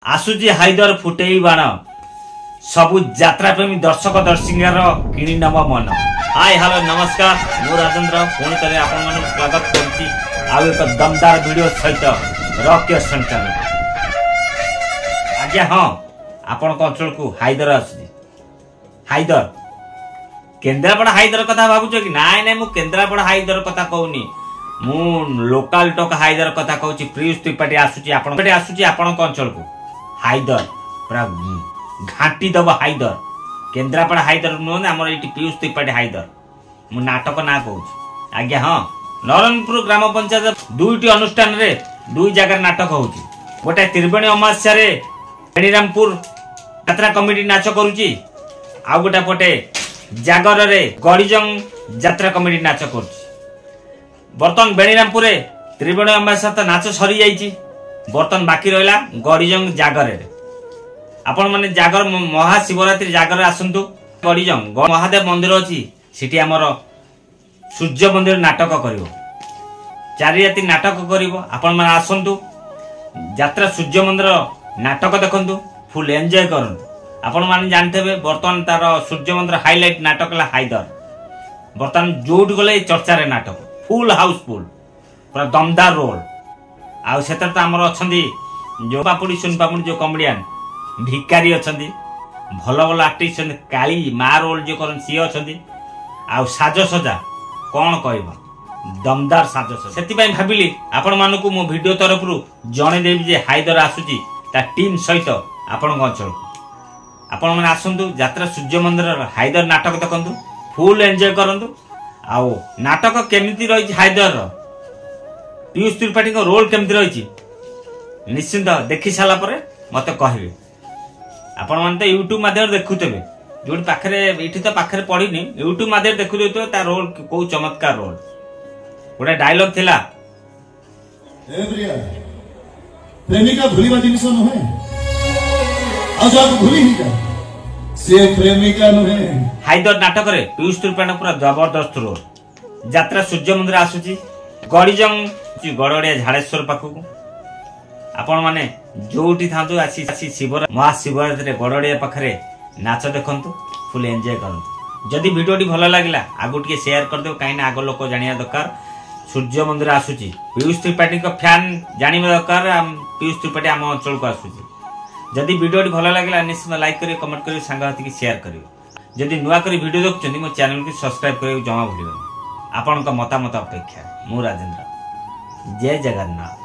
आसुची हाइदर फुटेई बाण सबु यात्रा प्रेमी दर्शक दर्शिकार किणी नम मन। हाय हेलो नमस्कार मु राजेंद्र पुणी थे आपण मन स्वागत करछि आ एक दमदार वीडियो सहित रॉक सेंटर। आज्ञा हाँ आपण अंचल को हाइदर आसुची हाइदर केन्द्रापड़ा हाइदर कथा भावुच कि नाई नाई मु केन्द्रापड़ा हाइदर कथा कहूनी मु लोकल टॉक हाइदर कथा कहूची। प्रियुष त्रिपाठी आसुची आपण अंचल को हाइदर पूरा घाटी दब हाइदर केन्द्रापड़ा हाइदर नुह आमर ये पीयूष त्रिपाठी हाइदर मु नाटक ना कहूँ। आज्ञा हाँ नरणपुर ग्राम पंचायत दुईटी अनुष्ठान रे दुई जगह नाटक होची। गोटे त्रिवेणी अमावास्या रे बेणीरामपुर यात्रा कमिटी नाच करुची आ गोटे पटे जागर रे गड़ीजंग यात्रा कमिटी नाच करुची। बर्तन बेणीरामपुर त्रिवेणी अमावास्या तो नाच सरी जाइए बर्तन बाकी रहा गड़ीजंग जागर आपण माने जागर महाशिवरात्रि जागर आसतु गड़ीजंग महादेव मंदिर अच्छी सिटी आमर सूर्य मंदिर नाटक कर चारि राति नाटक कर आपण माने आसतु यात्रा सूर्य मंदिर नाटक देखु फुल एंजॉय करंतु। आपण माने जानते बर्तमान तार सूर्य मंदिर हाईलाइट नाटक है हाइदर बर्तमान जोट गले चर्चा रे नाटक फुल हाउसफुल पूरा दमदार रोल आउ से तो आमर अच्छा जो पापुड़ी सुन पापुड़ी जो कमेडियन भिकारी अच्छा भल भल आर्टिस्ट काली मा रोल जो कर सी अच्छा साजसजा कौन कह दमदार साजसजा से भाविली आपण मानक मो वीडियो तरफ जनईदेवी जे हाइदर आसुची ता टीम सहित आपण अंचल आपण मैंने आसतु यात्रा सूर्य मंदिर हाइदर नाटक देखु फुल एंजॉय करंतु। आउ नाटक केमिति रही हाइदर पीयूष त्रिपाठी को रोल केमिति रही निश्चिंत देखि सारा पर मत कहबे। आपण माने तो यूट्यूब माध्यम देखुते जो पाखरे इठी तो पाखरे पढ़ीनी यूट्यूब माध्यम देखुते ता रोल को चमत्कार रोल गोटे डायलॉग थिला प्रेमिका भूलिबा जिनिस नहे आजाद भूली ही जा से प्रेमिका नहे। हाइदर नाटक रे पीयूष त्रिपाठी पूरा जबरदस्त रोल यात्रा सूर्य मंदिर आसुची गड़ीजंग गड़ड़िया झाड़ेश्वर पाखक आपण माने जोटी था आसी महाशिवरात्रि गड़ड़िया पाखरे नाच देखंतु फुल एंजॉय करंतु। जदि वीडियोटी भल लगिला आगु टिके शेयर कर देव कहीं आग लोक जानिया दरकार सूर्य मंदिर आसुची पीयूष त्रिपाठी का फैन जानिबा दरकार पीयूष त्रिपाठी आम अंचल को आसुची। जदि वीडियोटी भल लगिला निश्चित लाइक करियो कमेंट करियो सांगसाथी शेयर करियो। जदि नुआ करी वीडियो देखुछन्ती मो चैनल को सब्सक्राइब करियो जमा भूलिबनी। आपण का मतामत अपेक्षा मु राजेंद्र जय जगन्नाथ।